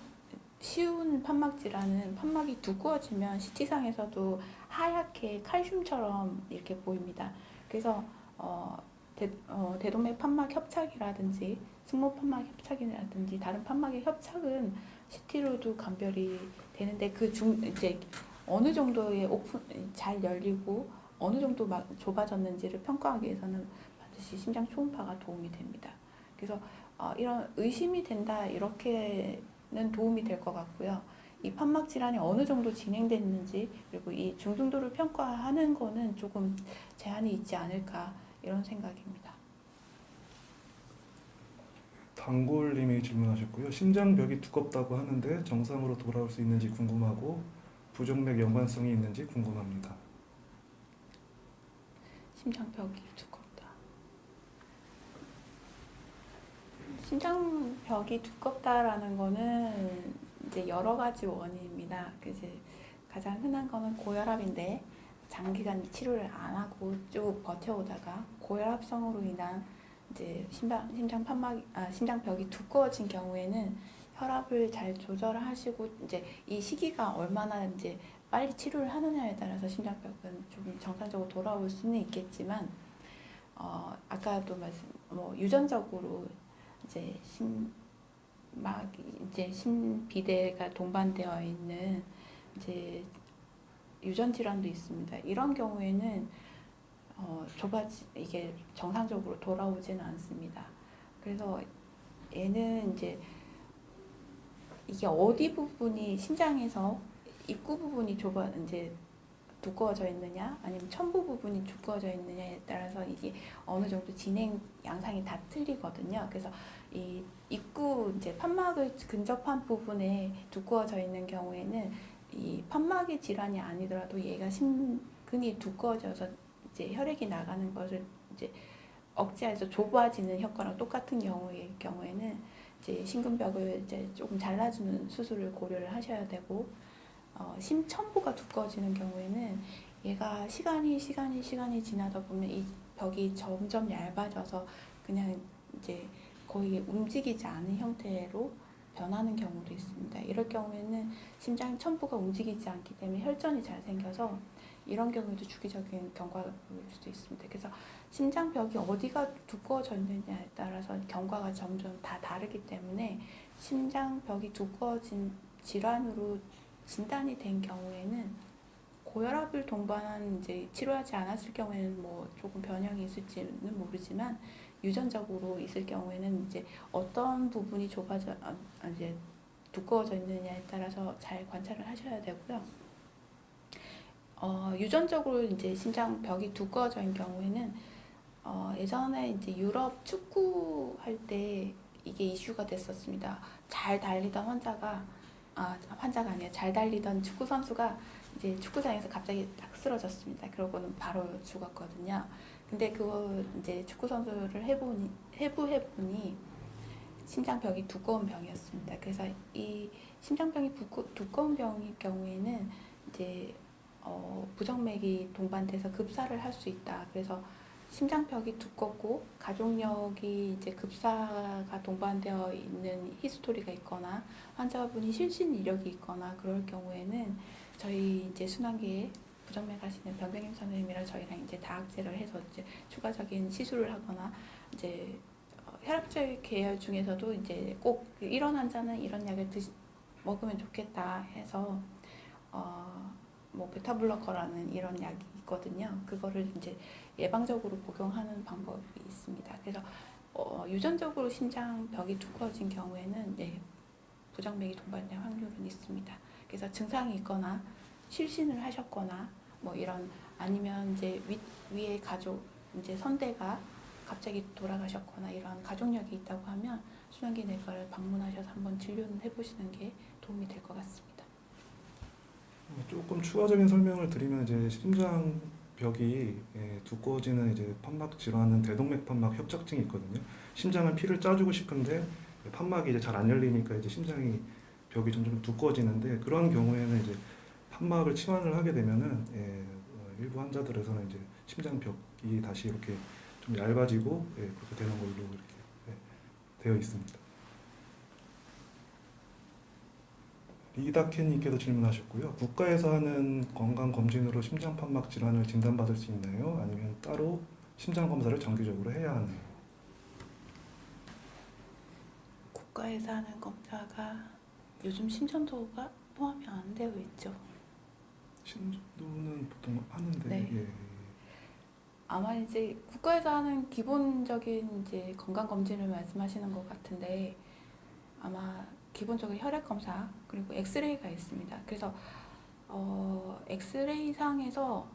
쉬운 판막 질환은 판막이 두꺼워지면 CT상에서도 하얗게 칼슘처럼 이렇게 보입니다. 그래서 대동맥 판막 협착이라든지 승모 판막 협착이라든지 다른 판막의 협착은 CT로도 감별이 되는데 이제 어느 정도의 오픈 잘 열리고 어느 정도 좁아졌는지를 평가하기 위해서는 반드시 심장 초음파가 도움이 됩니다. 그래서 이런 의심이 된다 이렇게는 도움이 될 것 같고요. 이 판막 질환이 어느 정도 진행됐는지 그리고 이 중등도를 평가하는 거는 조금 제한이 있지 않을까 이런 생각입니다. 단골님이 질문하셨고요. 심장벽이 두껍다고 하는데 정상으로 돌아올 수 있는지 궁금하고 부정맥 연관성이 있는지 궁금합니다. 심장벽이 두껍다. 심장벽이 두껍다라는 거는 이제 여러 가지 원인입니다. 이제 가장 흔한 거는 고혈압인데 장기간 치료를 안 하고 쭉 버텨오다가 고혈압성으로 인한 이제 심장벽이 두꺼워진 경우에는 혈압을 잘 조절하시고 이제 이 시기가 얼마나 이제 빨리 치료를 하느냐에 따라서 심장벽은 좀 정상적으로 돌아올 수는 있겠지만 아까도 유전적으로 이제 심비대가 동반되어 있는 이제 유전 질환도 있습니다. 이런 경우에는 이게 정상적으로 돌아오지는 않습니다. 그래서 얘는 이제 이게 어디 부분이 심장에서 입구 부분이 이제 두꺼워져 있느냐 아니면 첨부 부분이 두꺼워져 있느냐에 따라서 이게 어느 정도 진행 양상이 다 틀리거든요. 그래서 이 입구 이제 판막을 근접한 부분에 두꺼워져 있는 경우에는 이 판막의 질환이 아니더라도 얘가 심근이 두꺼워져서 이제 혈액이 나가는 것을 이제 억제해서 좁아지는 효과랑 똑같은 경우에는 이제 심근벽을 이제 조금 잘라주는 수술을 고려를 하셔야 되고 심천부가 두꺼워지는 경우에는 얘가 시간이 지나다 보면 이 벽이 점점 얇아져서 그냥 이제 거의 움직이지 않은 형태로 변하는 경우도 있습니다. 이럴 경우에는 심장 천부가 움직이지 않기 때문에 혈전이 잘 생겨서 이런 경우에도 주기적인 경과가 보일 수도 있습니다. 그래서 심장벽이 어디가 두꺼워져 있느냐에 따라서 경과가 점점 다 다르기 때문에 심장벽이 두꺼워진 질환으로 진단이 된 경우에는 고혈압을 동반한 이제 치료하지 않았을 경우에는 뭐 조금 변형이 있을지는 모르지만 유전적으로 있을 경우에는 이제 어떤 부분이 이제 두꺼워져 있느냐에 따라서 잘 관찰을 하셔야 되고요. 유전적으로 이제 심장벽이 두꺼워져 있는 경우에는 예전에 이제 유럽 축구할 때 이게 이슈가 됐었습니다. 잘 달리던 환자가 아니라 잘 달리던 축구 선수가 이제 축구장에서 갑자기 딱 쓰러졌습니다. 그러고는 바로 죽었거든요. 근데 그거 이제 축구 선수를 해보니 심장벽이 두꺼운 병이었습니다. 그래서 이 심장병이 두꺼운 병일 경우에는 이제 부정맥이 동반돼서 급사를 할 수 있다. 그래서 심장벽이 두껍고 가족력이 이제 급사가 동반되어 있는 히스토리가 있거나 환자분이 실신 이력이 있거나 그럴 경우에는 저희 이제 순환기에 부정맥 하시는 변경임 선생님이랑 저희랑 이제 다학제를 해서 이제 추가적인 시술을 하거나 이제 혈압제 계열 중에서도 이제 꼭 이런 환자는 이런 약을 먹으면 좋겠다 해서 뭐 베타블로커라는 이런 약이 있거든요. 그거를 이제 예방적으로 복용하는 방법이 있습니다. 그래서 유전적으로 심장벽이 두꺼워진 경우에는 부정맥이 동반될 확률은 있습니다. 그래서 증상이 있거나 실신을 하셨거나 뭐 이런 아니면 이제 위에 가족 이제 선대가 갑자기 돌아가셨거나 이런 가족력이 있다고 하면 순환기 내과를 방문하셔서 한번 진료는 해보시는 게 도움이 될 것 같습니다. 조금 추가적인 설명을 드리면 이제 심장벽이 두꺼워지는 이제 판막 질환은 대동맥 판막 협착증이 있거든요. 심장은 피를 짜주고 싶은데 판막이 이제 잘 안 열리니까 이제 심장이 벽이 점점 두꺼워지는데 그런 경우에는 이제 판막을 치환을 하게 되면은 일부 환자들에서는 이제 심장벽이 다시 이렇게 좀 얇아지고 그렇게 되는 걸로 이렇게 되어 있습니다. 리다케님께서 질문하셨고요. 국가에서 하는 건강검진으로 심장판막 질환을 진단받을 수 있나요? 아니면 따로 심장검사를 정기적으로 해야 하나요? 국가에서 하는 검사가 요즘 심전도가 포함이 안 되어 있죠. 심전도는 보통 하는데 네. 예. 아마 이제 국가에서 하는 기본적인 이제 건강 검진을 말씀하시는 것 같은데 아마 기본적인 혈액 검사 그리고 엑스레이가 있습니다. 그래서 엑스레이 상에서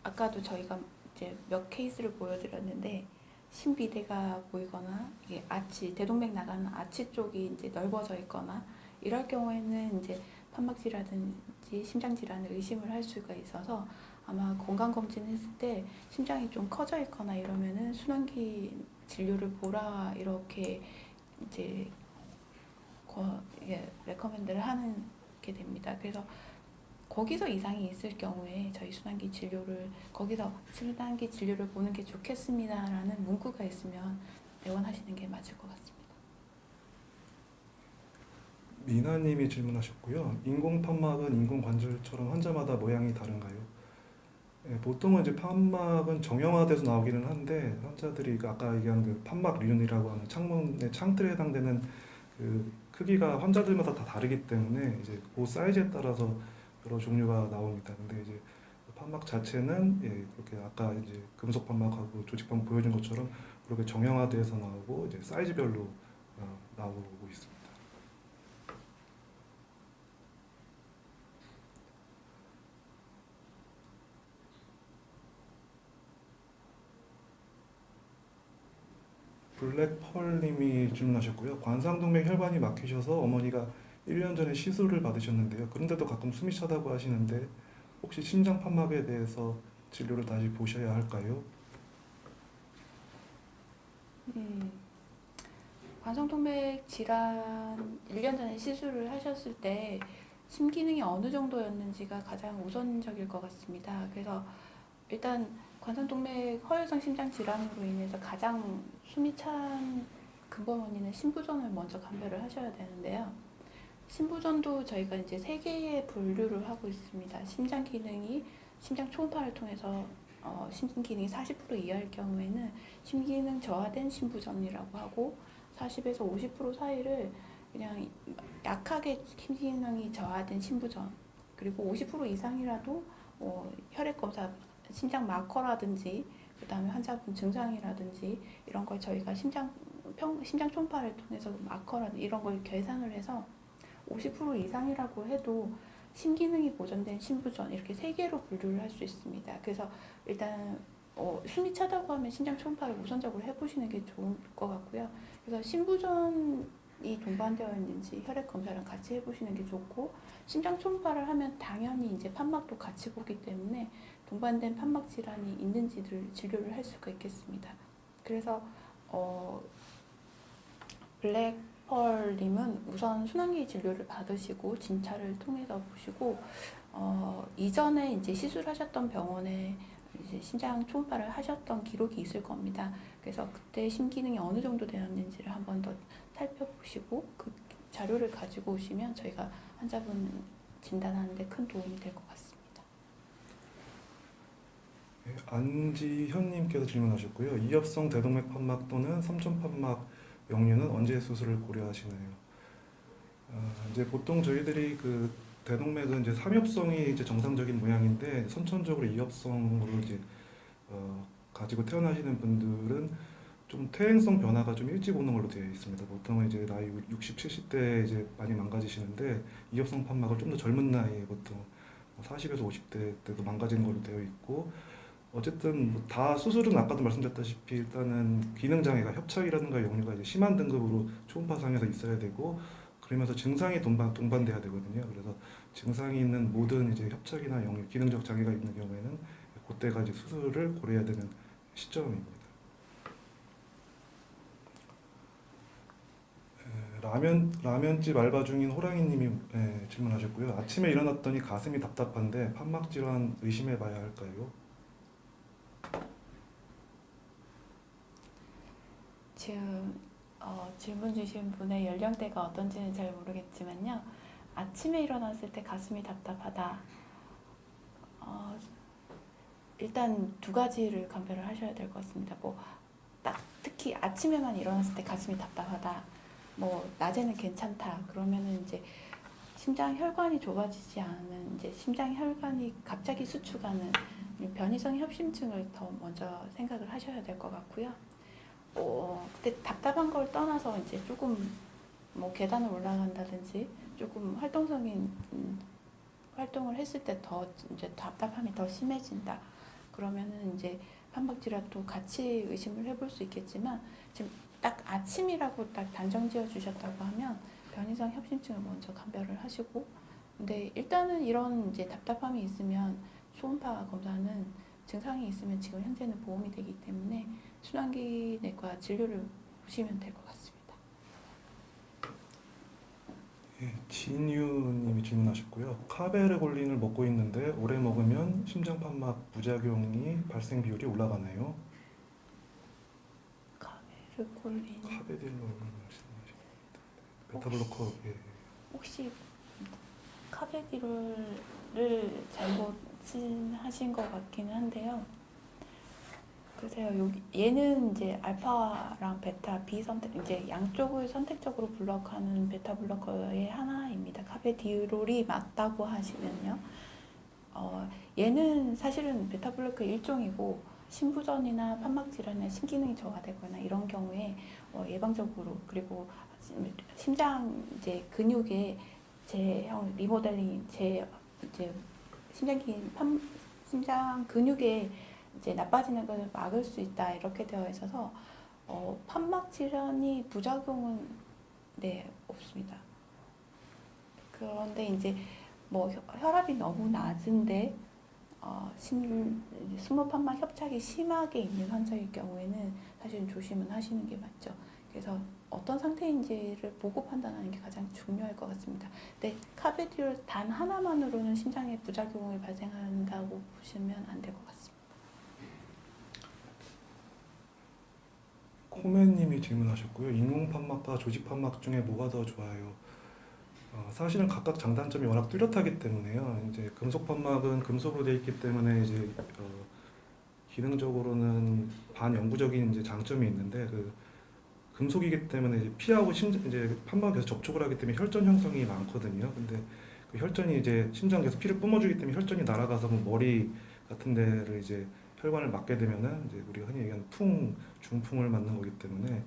아까도 저희가 이제 몇 케이스를 보여드렸는데 심비대가 보이거나 이게 아치 대동맥 나가는 아치 쪽이 이제 넓어져 있거나 이럴 경우에는 이제 판막질이라든지 심장 질환을 의심을 할 수가 있어서 아마 건강 검진했을 때 심장이 좀 커져 있거나 이러면은 순환기 진료를 보라 이렇게 이제 레커멘드를 하는 게 됩니다. 그래서 거기서 이상이 있을 경우에 저희 거기서 순환기 진료를 보는 게 좋겠습니다라는 문구가 있으면 내원하시는 게 맞을 것 같습니다. 미나님이 질문하셨고요. 인공판막은 인공관절처럼 환자마다 모양이 다른가요? 보통은 이제 판막은 정형화돼서 나오기는 한데 환자들이 아까 얘기한 그 판막륜이라고 하는 창문의 창틀에 해당되는 그 크기가 환자들마다 다 다르기 때문에 이제 그 사이즈에 따라서 여러 종류가 나옵니다. 근데 이제 판막 자체는 그렇게 아까 이제 금속 판막하고 조직 판막 보여준 것처럼 그렇게 정형화돼서 나오고 이제 사이즈별로 나오고 있습니다. 블랙펄님이 질문하셨고요. 관상동맥 혈관이 막히셔서 어머니가 1년 전에 시술을 받으셨는데요. 그런데도 가끔 숨이 차다고 하시는데 혹시 심장 판막에 대해서 진료를 다시 보셔야 할까요? 관성동맥 질환 1년 전에 시술을 하셨을 때 심기능이 어느 정도였는지가 가장 우선적일 것 같습니다. 그래서 일단 관성동맥 허혈성 심장 질환으로 인해서 가장 숨이 찬 근본 원인은 심부전을 먼저 감별을 하셔야 되는데요. 심부전도 저희가 이제 세 개의 분류를 하고 있습니다. 심장 기능이 심장 초음파를 통해서 심장 기능이 40% 이하일 경우에는 심기능 저하된 심부전이라고 하고 40에서 50% 사이를 그냥 약하게 심기능이 저하된 심부전 그리고 50% 이상이라도 혈액 검사 심장 마커라든지 그다음에 환자분 증상이라든지 이런 걸 저희가 심장 초음파를 통해서 마커라든지 이런 걸 계산을 해서 50% 이상이라고 해도 심기능이 보존된 심부전 이렇게 세 개로 분류를 할 수 있습니다. 그래서 일단 숨이 차다고 하면 심장 초음파를 우선적으로 해보시는 게 좋을 것 같고요. 그래서 심부전이 동반되어 있는지 혈액 검사랑 같이 해보시는 게 좋고 심장 초음파를 하면 당연히 이제 판막도 같이 보기 때문에 동반된 판막 질환이 있는지를 진료를 할 수가 있겠습니다. 그래서 블랙펄님은 우선 순환기 진료를 받으시고 진찰을 통해서 보시고 이전에 이제 시술하셨던 병원에 이제 심장 초음파를 하셨던 기록이 있을 겁니다. 그래서 그때 심기능이 어느 정도 되었는지를 한 번 더 살펴보시고 그 자료를 가지고 오시면 저희가 환자분 진단하는 데 큰 도움이 될 것 같습니다. 안지현님께서 질문하셨고요. 이엽성 대동맥 판막 또는 삼천 판막 역류는 언제 수술을 고려하시나요? 이제 보통 저희들이 그 대동맥은 이제 삼엽성이 이제 정상적인 모양인데 선천적으로 이엽성으로 이제 가지고 태어나시는 분들은 좀 퇴행성 변화가 좀 일찍 오는 걸로 되어 있습니다. 보통은 이제 나이 60, 70대 이제 많이 망가지시는데 이업성 판막은 좀 더 젊은 나이에 보통 40에서 50대 때도 망가지는 걸로 되어 있고 어쨌든 뭐다 수술은 아까도 말씀드렸다시피 일단은 기능 장애가 협착이라든가 역류가 이제 심한 등급으로 초음파 상에서 있어야 되고 그러면서 증상이 동반돼야 되거든요. 그래서 증상이 있는 모든 이제 협착이나 역류, 기능적 장애가 있는 경우에는 그때가 이제 수술을 고려해야 되는 시점입니다. 라면집 알바 중인 호랑이님이 질문하셨고요. 아침에 일어났더니 가슴이 답답한데 판막 질환 의심해봐야 할까요? 지금 질문 주신 분의 연령대가 어떤지는 잘 모르겠지만요. 아침에 일어났을 때 가슴이 답답하다. 일단 두 가지를 감별을 하셔야 될 것 같습니다. 뭐 딱 특히 아침에만 일어났을 때 가슴이 답답하다. 뭐 낮에는 괜찮다. 그러면은 이제 심장 혈관이 좁아지지 않은 이제 심장 혈관이 갑자기 수축하는 변이성 협심증을 더 먼저 생각을 하셔야 될 것 같고요. 그때 답답한 걸 떠나서 이제 조금 뭐 계단을 올라간다든지 조금 활동적인 활동을 했을 때 더 이제 답답함이 더 심해진다. 그러면은 이제 판막 질환도 같이 의심을 해볼 수 있겠지만 지금 딱 아침이라고 딱 단정 지어 주셨다고 하면 변이성 협심증을 먼저 감별을 하시고 근데 일단은 이런 이제 답답함이 있으면 초음파 검사는 증상이 있으면 지금 현재는 보험이 되기 때문에 순환기 내과 진료를 보시면 될 것 같습니다. 진유님이 질문하셨고요. 카베르골린을 먹고 있는데 오래 먹으면 심장 판막 부작용이 발생 비율이 올라가나요? 카베르콜린 카베딜로 말씀하신 베타블로커. 혹시 카베디롤을 잘못 하신 것 같기는 한데요. 글쎄요, 얘는 이제 알파랑 베타 비선택 이제 양쪽을 선택적으로 블록하는 베타 블로커의 하나입니다. 카베디롤이 맞다고 하시면요. 얘는 사실은 베타 블로커 일종이고 심부전이나 판막 질환에 심기능이 저하되거나 이런 경우에 예방적으로 그리고 심장 이제 근육의 제형 리모델링 이제 심장 근육에 이제 나빠지는 것을 막을 수 있다 이렇게 되어 있어서 판막 질환이 부작용은 네 없습니다. 그런데 이제 뭐 혈압이 너무 낮은데 승모 판막 협착이 심하게 있는 환자일 경우에는 사실은 조심은 하시는 게 맞죠. 그래서 어떤 상태인지를 보고 판단하는 게 가장 중요할 것 같습니다. 네, 카베디올 단 하나만으로는 심장에 부작용을 발생한다고 보시면 안 될 것 같습니다. 코멘님이 질문하셨고요. 인공 판막과 조직 판막 중에 뭐가 더 좋아요? 사실은 각각 장단점이 워낙 뚜렷하기 때문에요. 이제 금속 판막은 금속으로 되어 있기 때문에 이제 기능적으로는 반영구적인 이제 장점이 있는데 금속이기 때문에 이제 피하고 이제 판막에 계속 접촉을 하기 때문에 혈전 형성이 많거든요. 근데 그 혈전이 이제 심장에서 피를 뿜어주기 때문에 혈전이 날아가서 뭐 머리 같은 데를 이제 혈관을 막게 되면은 이제 우리가 흔히 얘기하는 중풍을 맞는 거기 때문에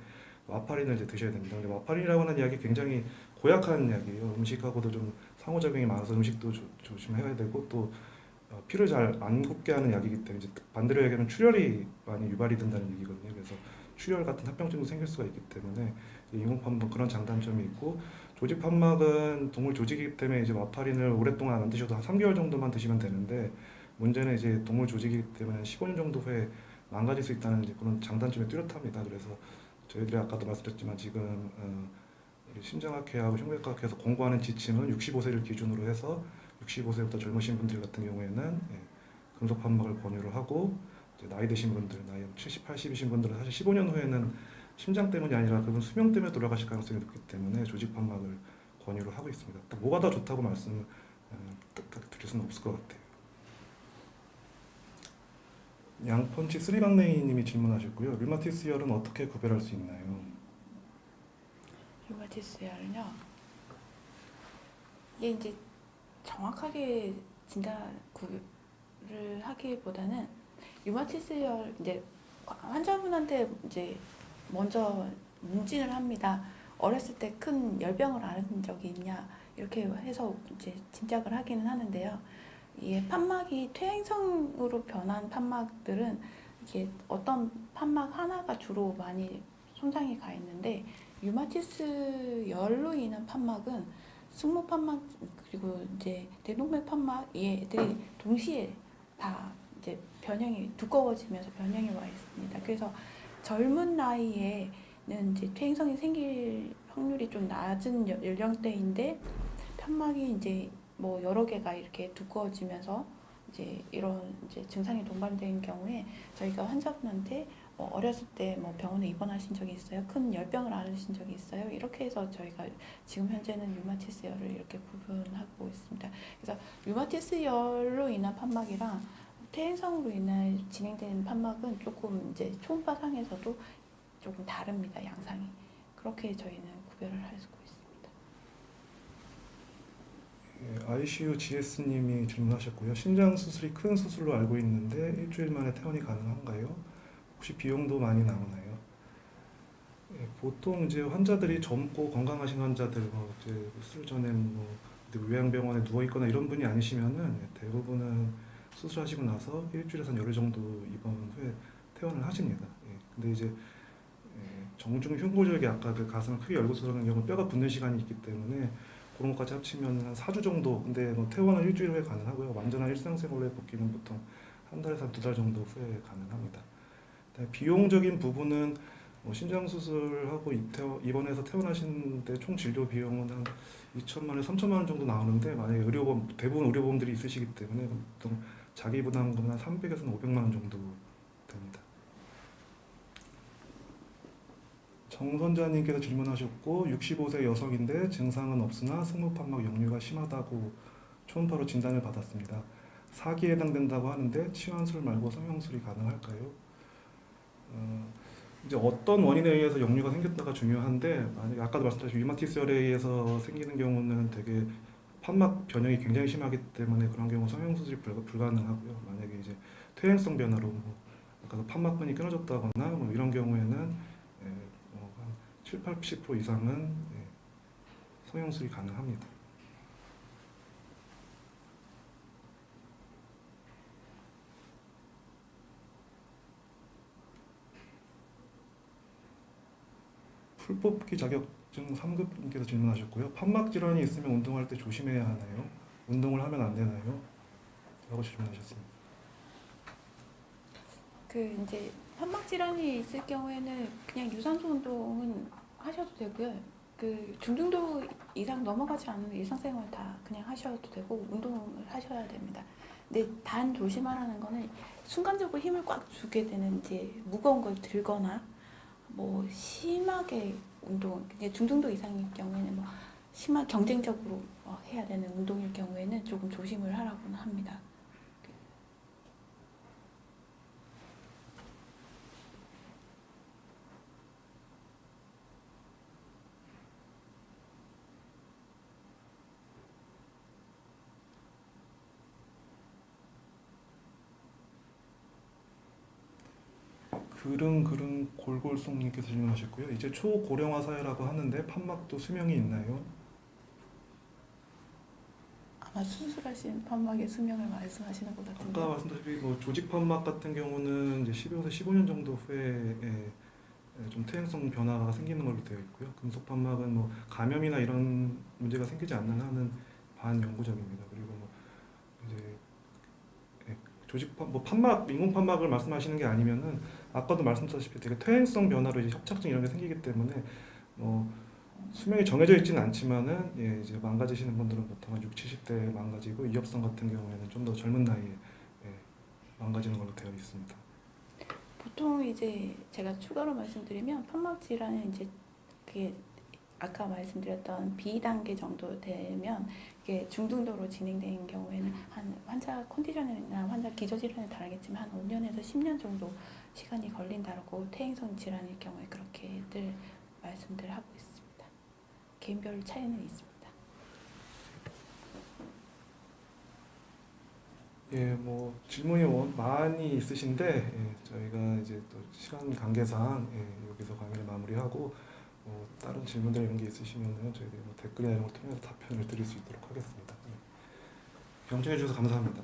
와파린을 이제 드셔야 됩니다. 근데 와파린이라고 하는 약이 굉장히 고약한 약이에요. 음식하고도 좀 상호작용이 많아서 음식도 조심해야 되고 또 피를 잘 안 굽게 하는 약이기 때문에 이제 반대로 얘기하면 출혈이 많이 유발이 된다는 얘기거든요. 그래서 출혈 같은 합병증도 생길 수가 있기 때문에 인공판막 그런 장단점이 있고 조직 판막은 동물 조직이기 때문에 이제 와파린을 오랫동안 안 드셔도 한 3개월 정도만 드시면 되는데 문제는 이제 동물 조직이기 때문에 15년 정도 후에 망가질 수 있다는 이제 그런 장단점이 뚜렷합니다. 그래서 저희들이 아까도 말씀드렸지만 지금 심장학회하고 흉내과학회에서 공부하는 지침은 65세를 기준으로 해서 65세부터 젊으신 분들 같은 경우에는 금속 판막을 권유를 하고 이제 나이 드신 분들, 나이 70, 80이신 분들은 사실 15년 후에는 심장 때문이 아니라 그분 수명 때문에 돌아가실 가능성이 높기 때문에 조직 판막을 권유를 하고 있습니다. 또 뭐가 더 좋다고 말씀을 드릴 수는 없을 것 같아요. 양펀치 쓰리강냉이님이 질문하셨고요. 류마티스열은 어떻게 구별할 수 있나요? 류마티스열은요. 이게 이제 정확하게 진단을 하기보다는 류마티스열 이제 환자분한테 이제 먼저 문진을 합니다. 어렸을 때 큰 열병을 앓은 적이 있냐 이렇게 해서 이제 짐작을 하기는 하는데요. 이게 판막이 퇴행성으로 변한 판막들은 이게 어떤 판막 하나가 주로 많이 손상이 가 있는데 류마티스 열로 인한 판막은 승모 판막 그리고 이제 대동맥 판막 얘들이 동시에 다 이제 변형이 두꺼워지면서 변형이 와 있습니다. 그래서 젊은 나이에는 이제 퇴행성이 생길 확률이 좀 낮은 연령대인데 판막이 이제 뭐 여러 개가 이렇게 두꺼워지면서 이제 이런 이제 증상이 동반된 경우에 저희가 환자분한테 어렸을 때 뭐 병원에 입원하신 적이 있어요? 큰 열병을 앓으신 적이 있어요? 이렇게 해서 저희가 지금 현재는 류마티스 열을 이렇게 구분하고 있습니다. 그래서 류마티스 열로 인한 판막이랑 퇴행성으로 인해 진행되는 판막은 조금 이제 초음파 상에서도 조금 다릅니다. 양상이. 그렇게 저희는 구별을 할 수 있습니다. 예, ICU GS님이 질문하셨고요. 신장 수술이 큰 수술로 알고 있는데 일주일 만에 퇴원이 가능한가요? 혹시 비용도 많이 나오나요? 예, 보통 이제 환자들이 젊고 건강하신 환자들, 이제 수술 전에 요양병원에 누워 있거나 이런 분이 아니시면은 대부분은 수술하시고 나서 일주일에서 열흘 정도 입원 후에 퇴원을 하십니다. 예, 근데 이제 정중 흉골절개 아까 그 가슴을 크게 열고 수술하는 경우 뼈가 붙는 시간이 있기 때문에 그런 것까지 합치면 한 4주 정도. 근데 뭐 퇴원은 일주일 후에 가능하고요. 완전한 일상생활에 복귀는 보통 한 달에서 한 2달 정도 후에 가능합니다. 비용적인 부분은 신장 수술하고 입원해서 퇴원하시는데 총 진료 비용은 한 2천만 원, 3천만 원 정도 나오는데 만약에 대부분 의료보험들이 있으시기 때문에 보통 자기 부담금은 한 300에서 500만 원 정도 됩니다. 정선자님께서 질문하셨고 65세 여성인데 증상은 없으나 승모판막 역류가 심하다고 초음파로 진단을 받았습니다. 사기에 해당된다고 하는데 치환술 말고 성형술이 가능할까요? 이제 어떤 원인에 의해서 역류가 생겼다가 중요한데 만약에 아까도 말씀드렸듯이 류마티스열에 의해서 생기는 경우는 되게 판막 변형이 굉장히 심하기 때문에 그런 경우 성형수술이 불가능하고요. 만약에 이제 퇴행성 변화로 아까 판막근이 끊어졌다거나 이런 경우에는 한 7, 80% 이상은 성형술이 가능합니다. 풀뽑기 자격증 3급님께서 질문하셨고요. 판막 질환이 있으면 운동할 때 조심해야 하나요? 운동을 하면 안 되나요? 라고 질문하셨습니다. 그 이제 판막 질환이 있을 경우에는 그냥 유산소 운동은 하셔도 되고요. 그 중등도 이상 넘어가지 않는 일상생활 다 그냥 하셔도 되고 운동을 하셔야 됩니다. 근데 단 조심하라는 거는 순간적으로 힘을 꽉 주게 되는 이제 무거운 걸 들거나 뭐 심하게 운동, 근데 중등도 이상일 경우에는 뭐 심한 경쟁적으로 해야 되는 운동일 경우에는 조금 조심을 하라고는 합니다. 그릉 골골송님께서 질문하셨고요. 이제 초고령화 사회라고 하는데 판막도 수명이 있나요? 아마 수술하신 판막의 수명을 말씀하시는 것 같은데. 아까 말씀드린 조직 판막 같은 경우는 이제 12에서 15년 정도 후에 좀 퇴행성 변화가 생기는 걸로 되어 있고요. 금속 판막은 감염이나 이런 문제가 생기지 않는 한은 반영구적입니다. 그리고 이제 판막, 인공 판막을 말씀하시는 게 아니면은 아까도 말씀드렸다시피 되게 퇴행성 변화로 이제 협착증 이런 게 생기기 때문에 수명이 정해져 있지는 않지만은 이제 망가지시는 분들은 보통 한 60, 70대 망가지고 이업성 같은 경우에는 좀 더 젊은 나이에 망가지는 걸로 되어 있습니다. 보통 이제 제가 추가로 말씀드리면 판막 질환은 이제 그게 아까 말씀드렸던 B단계 정도 되면 이게 중등도로 진행되는 경우에는 한 환자 컨디션이나 환자 기저질환에 다르겠지만 한 5년에서 10년 정도 시간이 걸린다고 퇴행성 질환일 경우에 그렇게들 말씀들 하고 있습니다. 개인별 차이는 있습니다. 예, 뭐 질문이 많이 있으신데 저희가 이제 또 시간 관계상 여기서 강의를 마무리하고 다른 질문들 이런 게 있으시면은 저희들이 뭐 댓글이나 이런 걸 통해서 답변을 드릴 수 있도록 하겠습니다. 경청해 주셔서 감사합니다.